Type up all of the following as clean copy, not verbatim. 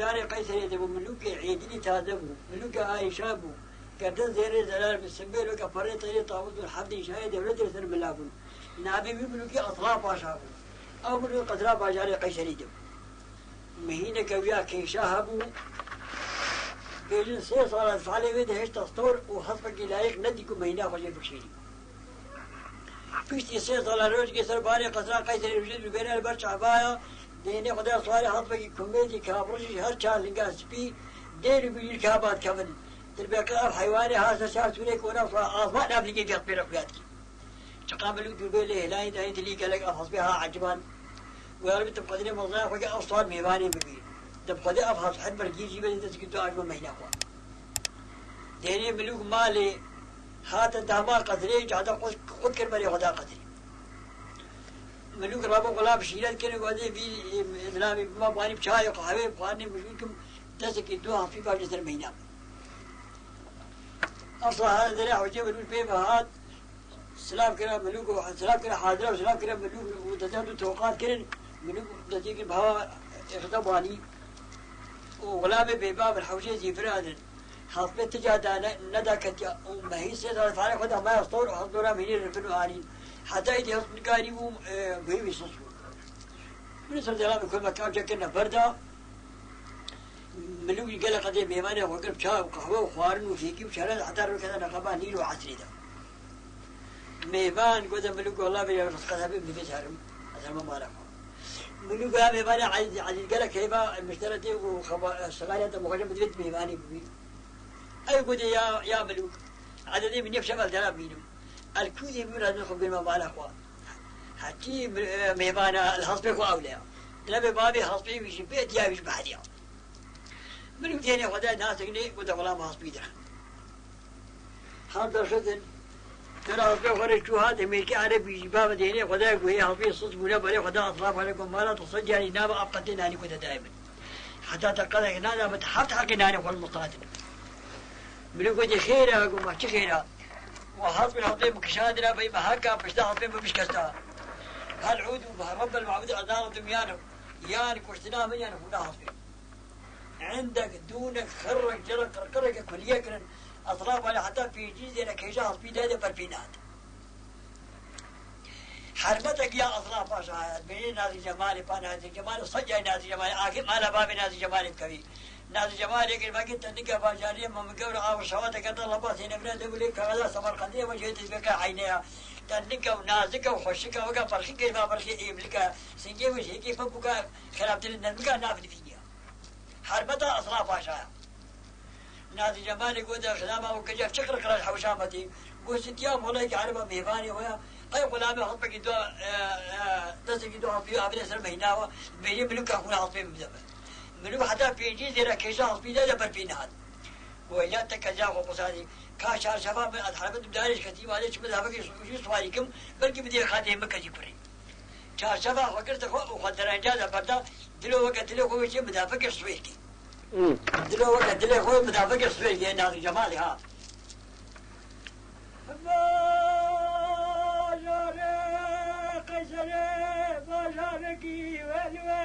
جاري قيصر يدبو ملوك عيدني تادبو ملوك عايشة بو كردن زير زلال بالسبيل وكفرين طريق طاووس والحمد شاهد ولد رسل ملابو نابي ملوك أطراف باشابو أو ملوك أطراف باشاري قيصر يدبو مهينة كويا كيشاهبو بيجن سي صار فعلي بيده هيش تسطور وحسبك لايق نديكم مهينة خوشي بكشيري فيش سي صار روج كسر باري قصرا قيصر يوجد بين البرش عباية ديني خدا صاري حسبك كوميدي كابروشي هر شال لنقاس بي ديني بيجي كابات كمن تربيك أب حيواني هذا شال سوليك ونا أصلا نابلي في أخبار أخواتك تقابلوا دوبي لا يدعي تليك لك أفحص عجبان ويارب تبقى لي مصنع فجأة أصلا ميباني ببين تبقى لي أفحص حد برجيجي بس تسكتوا عجبان مهنا أخوان ديني ملوك مالي هذا دهما قدري جادا خود كربري خدا قدري ملوك رابو غلاب شيلات كانوا قاعدين في إسلامي ما باني بشاي وقهوة بخارني مشوكم تسكتوها في بعض جسر مهنا أصلا هذا درع وجيب البيبة هاد سلام كنا ملوك سلام كنا حاضرة وسلام كنا ملوك وتجاهدوا توقعات كنا ملوك تجيك بهوا إخطباني وغلابة بباب الحوشية زي فرادن حاطبت تجاهد ندى كتيا وما هي سيدة فعلا خدها ما يسطور وحضورها من الرفن وعانين حتى يدي هصن كاريبو بهم يسطور من سر دلام كل مكان جاكنا بردا ملوك قال قديم ميمانة وقرب شاي وقهوة وخوارن وفيكي وشرد حتى رو كذا نقبا نيل وعسري ده ميمان قد ملوك والله بيا رزقها بيبي هرم هذا ما مالك ملوك يا ميمان عايز قال كيفا المشتري وشغالة مقدمة بيت ميماني بي أي قد يا ملوك عددي من يفشل الدراب مينهم الكودي من هذا الخبر ما مالك حتى ميمان الحصبي وأولياء نبي بابي حصبي مش بيت يا مش بعديا ملوك تاني خدا ناس تقني قد غلام حصبي ده هذا شدن ترى أصبح خرج شو هذا ميكي عربي بابا ديني خدا وهي حبي صوت ولا بري خدا أطراف عليكم ما لا تصج يعني نام أبقتنا يعني كذا دائما حتى تلقى هنا بتحط حقنا أنا والمصادر بنقول خيرة أقول ما خيرة وحاط من حطيم كشادنا بي محاكا بشتا حطيم بمش كستا هالعود وبهرب المعبود عدالة دميانه يانك واشتنا من يانك ولا حطيم عندك دونك خرج جرك قرقك كل يكرن أطراف على حتى في جيزة كيجاز في دادة بربينات حرمتك يا أطراف باشا بين نازي جمالي با نازي جمالي صجع نازي جمالي آخر ما لبابي نازي جمالي بكبير نازي جمالي يقول ما كنت نقا باجارية ما مقاول عاور شواتك أنت الله هنا بنا دولي كغدا سمرقندية وجهت بك عينيها تنقا ونازكا وخشكا وقا برخي ما برخي إيملكا سنجي وشيكي فبكا خلابت لنا بكا نافذ فيها حرمتها أطراف باشا نادي جمالي قد خدامه وكجاف شكر كراش حوشامتي قلت يا مولاي عربة ميباني ويا أي غلامي حطبك دو دسك دو في أبدا سر مهناوة بيجي ملوك أخونا حطبي مدبر ملوك حتى في جيزة ركيشة حطبي ده بربينات ويا تكجاف وقصادي كاشار شباب من أتحربت بدارش كتيب عليه شو مذهبك شو سواليكم بلكي بدي خاتم مكة جبري كاشار شباب فكرت وخدران جاز بردا دلو وقت دلو هو شيء مذهبك سويكي دلو وقت دلو هو مذهبك سويكي نادي جمالي ها باشاركي والوي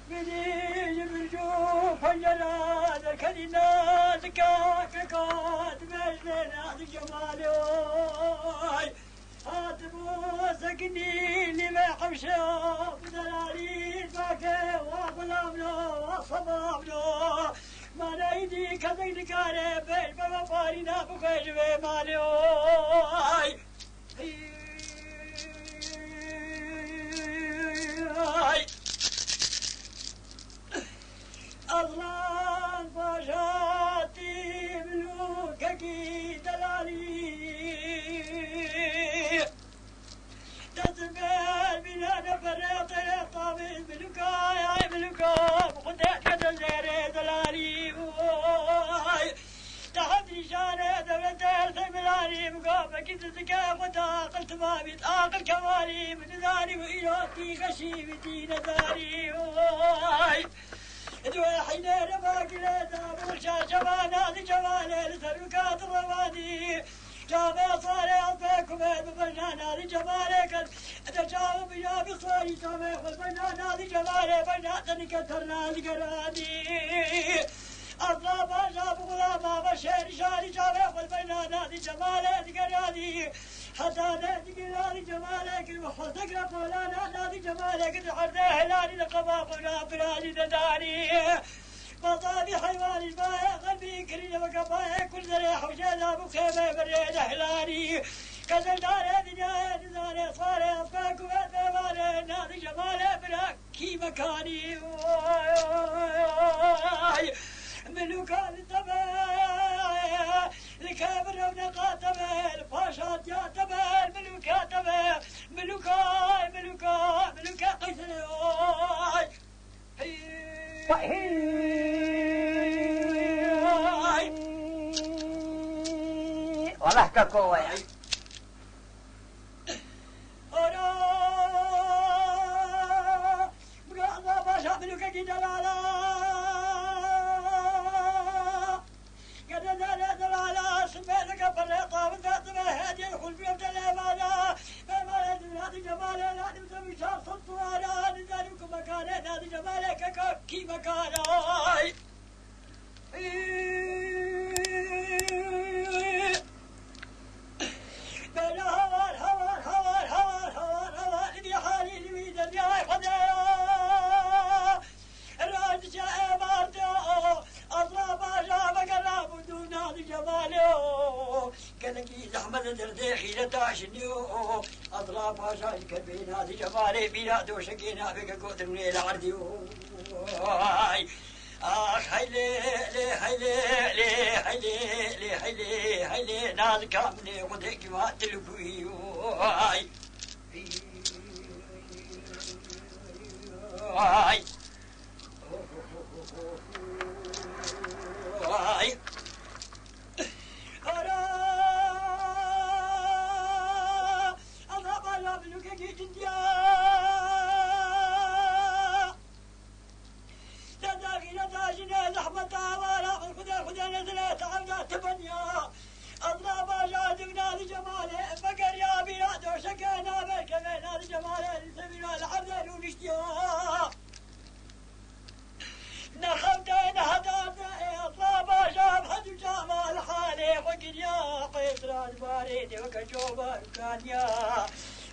بدي برجوف الجناد الكلمات كاكات بجناد جمالي هاتبو سكني لما حوشا بدلالي فاكي وغلامنا وصبابنا ما نايدي كذا نكاره بيل بابا بارينا بخير مالي أظلام باشاتي ملوككي دلالي تزبال بنا نفرط طابل ملوكا يا ملوكا بخدات كذا زيري دلالي تحت رجالي دولة ثملاني مقابك تزكى وتاقل تمامي تاقل كمالي من ذاني وإيراتي غشيمتي نذاري دوا حينين باقي لدى برشا جمانا ذي جمالي لسركات الرمادي جامع صاري أطفاكم بفنان هذه جمالك أتجاوب يا بصاري جامع والفنان هذه جمالك فنان كثرنا القراني أطلاب أجاب غلاما بشير شاري جامع والفنان هذه جمالك القراني حتى نهدي هذه جمالك وحصدق لقولانا هذه جمالك الحرد هلالي لقباقنا فراني نداني مطابي حيوان البايع قلبي كريم وقبايع كل ذريح وجاذب وخيمة بريد أحلاني كسل داري دنيا نزاري صاري أصفاك وأدبالي نادي جمالي بلاكي مكاني منو كان التبال الكابر ونقاتبه الفاشات يا تبال منو كاتبه منو قيسري والله كاكو يا أنا بقى باشا منو كي دلالا قد دلالا سميتك فريقا وذات ما هدي الخلف يبتلي ما يدري هذه جماله لا نمسوي شار صدوانا نزالكم مكانه هذه جمالك كي مكانه بين هوار اللي حالي اللي ويدا يا حدا الراجل جاء مارته أطلب أجاب قراب دون هذه جماله كلكي زحمة درديخي لتاشني أطلب أجاب كبين هذه جماله بلا دوشكينا بك قدر من العردي هيلي ناز كامني وديك ما تلقوي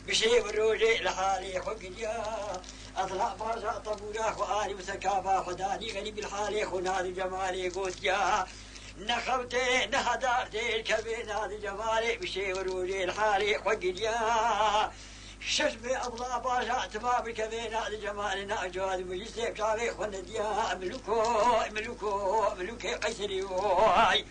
بشيب الروجي لحالي خقيا أطلع بارزا طبورا وآلي وسكابا خداني غني بالحالي خنادي جمالي قوتيا نخوتي نهدارتي الكبير نادي جمالي بشيب الروجي لحالي خقيا ششبي أطلع بارزا تباب الكبير نادي جمالي نأجواد مجلسي بشالي خنديا ملوكي قيسري واي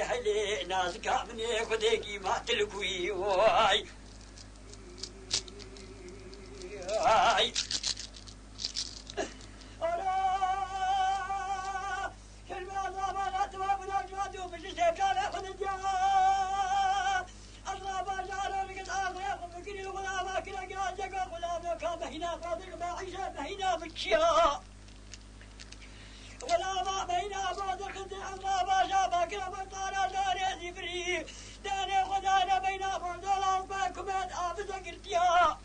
هيلي ناس كامني خديكي ما تلقوي واي كلمة الله ما لا تواب الأجواد وبجسد كان خديجا الله ما جعله لقد آخر ومكني الغلام كلا قاعد غلام كان هنا فاضل ما عيشه هنا بكيا ولا ما بينا بعد خد الله ما شافك لما طار داري زفري داري خدانا بينا بعد الله باكم أبدا قلتيا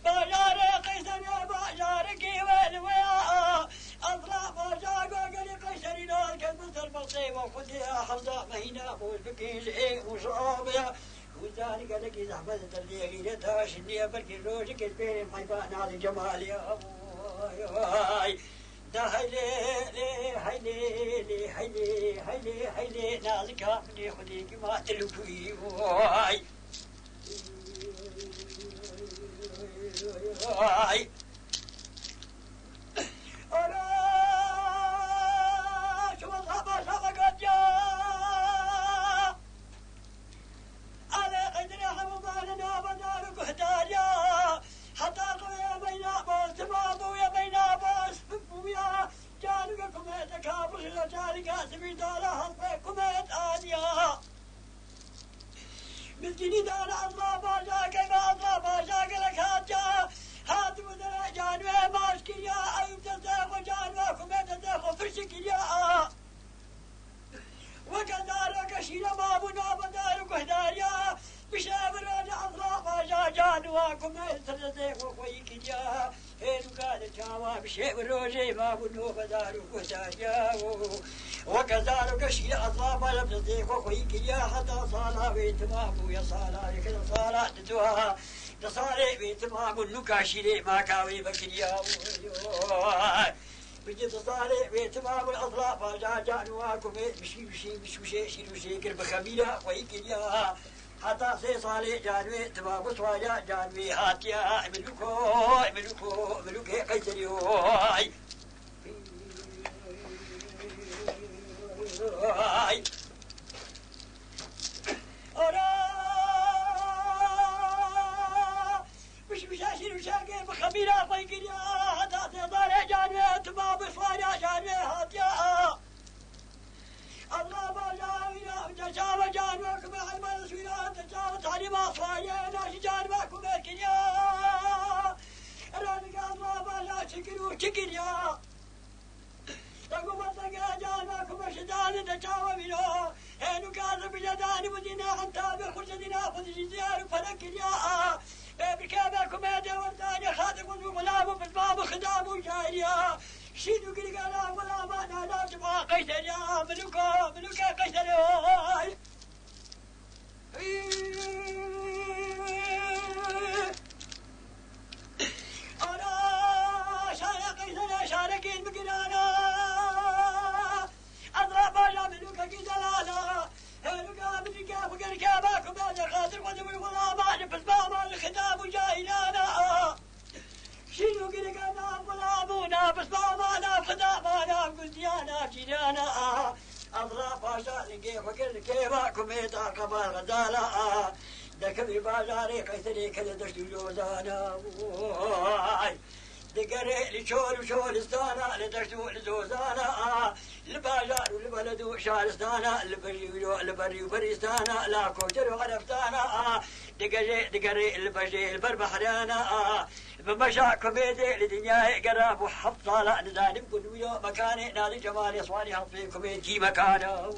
بجاري قيسر بجاري ويا أطلع بجاقو قلي قيسري نار كنت المصيب وخديها حمزة مهينا بوش بكيز وصعوبيا وذلك لك زحمة تردي غيرتها شنية بركي روجك البير محيبان هذا جمال يا أبوي دا هيلي نازك مني خديك ما تلقوي واي شو الصبا قد جاء على قدر حمضاننا بدارك احتاجا حتى قوي بين باس بابو يا بين باس بويا جانكم تكابر جانك سبي دار حظكم آنيا مسكيني دار الله باجاك ما الله باجاك لك هاتجا هات مدر جانوي ماشكيا أيوب واكم ترزق وخويك يا هين قال الجواب شيء الروجي ما بنو بدارك وساجاو وكذلك شيء أطلاب لم تزيق وخويك يا حتى صلاة بيتمام ويا صلاة لكن صلاة تدوها تصالي بيتمام النكاشي ما كاوي بكريا بيجي تصالي بيتمام الأطلاب جا نواكم مشي قرب خميلة وخويك يا حتى صالي جانوي تمام صوايا جانوي هاتيا ملوكو قيسريوي مشاشير وشاقي بخميرة فيقريا حتى صالي جانوي تمام صوايا جانوي هاتيا الله باجاوينا تجاوز جانوكم علم السوينا تجاوز علم صوايانا جانوكم الكنيا رانك الله باجا شكريا تقوم تلقى جانوكم الشدان تجاوزنا هنو كان بجدان بدينا حتى بخرجنا خذ جزيار فلكنيا بكابكم هذا والثاني خاطب وغلام بالباب خدام وجاريا شيدو قلقانا ولا ما لا تبغى قيسر يا ملوكا قيسر يا أنا شارع قيسر شاركين بقنانا أضرب يا ملوكا قيسرانا ملوكا ملوكا فقر باكم هذا خاطر ودم ولا ما بالباب الخدام وجايلانا شنو قلقنا ظلامونا بس ما خدامنا قلت يا ناجينا أضرب عشان كيفكم يتعقب الغزالة دكبي بازاري قيسري كذا دشتو جوزانا دقري لشول استانا لدشتو لزوزانا البازار والبلد شارستانا البري وبريستانا لا كوتر وغرفتانا دقري البر بحرانا بمشى كوميدي لدنيا قراب وحط صالة نزانم قدوية مكاني نادي جمالي صواني حطي كوميدي مكانا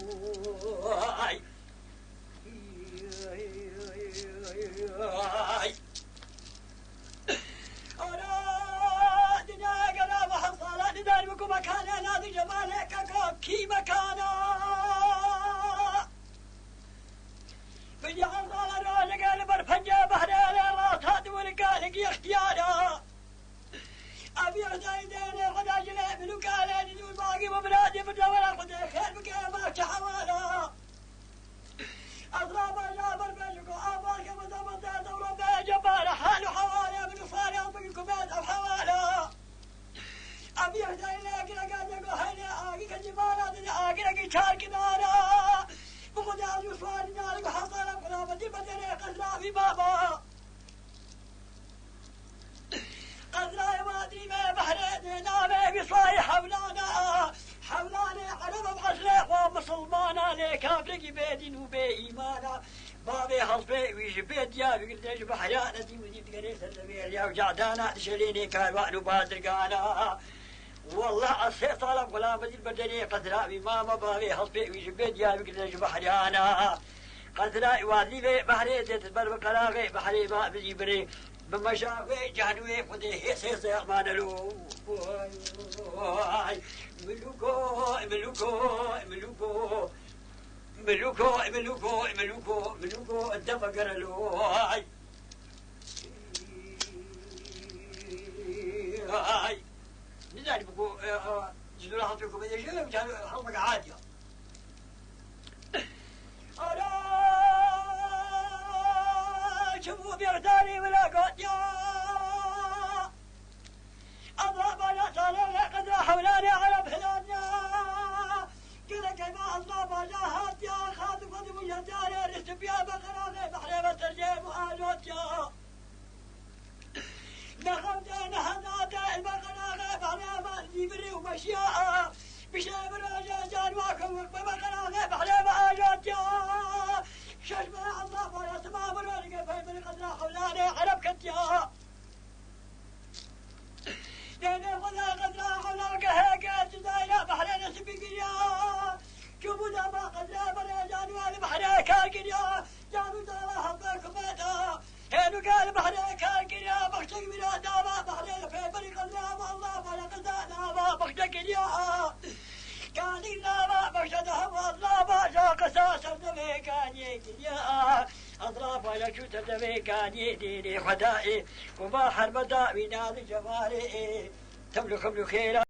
دنيا قراب وحط صالة نزانم مكاني نادي جمالي كي مكانا بجعل صالة روزة قال برفنجة بحرانا الله صادي ورقالك يا اختيارا أبي عدايدين غدا جلاب لوكالا ندو باقي وبلادي بدورة خذ خير بكيما تحوالا أضرب الجابر بيجكو أباك مدامة دورة بيجبار حال حوالا من صار بيكم أو حوالا أبي عدايدين قاعد هنا آقي كجبارة آقي شار كنارا بخدا يسوان نارك حصل قلابتي بدري قزلا في بابا قزلا وادري ما بحرين نامي بصاي حولانا عرب بعسلي ومسلمانا لكابرك بيدين وبإيمانا بابي حصبي ويش بيت يا بقلت ليش بحيانا دي وديت قريت الزمير يا وجعدانا تشليني كاروان وبادرقانا والله السيط طلب غلامتي البدني قدراء بماما بابي حصبي ويش بيت يا بقلت ليش بحيانا قدراء وادي بحري زيت البر بقلاغي بحري ما بجيبري بمشاوي جهنوي فدي سيس يغمان له ملوكو الدم قرلو نزال بقو جدو لحظة فيكم إذا شيء مجال حلقة عادية شوفوا بيغتاني ولا قد يا أضرب على صالح قد حولاني على بحلانيا كذا كما أضرب جاهات يا خاطب قد مجداني رسب يا بقراغي بحريبة ترجيب وآجوت يا نخمتين هناتا البقراغي بحريبة جيبري ومشياء بشيء من رجال جانواك قصاص دميكاني يا أطراف على شوت دميكاني ديني خدائي وما حرب دائي نادي جمالي تملك خير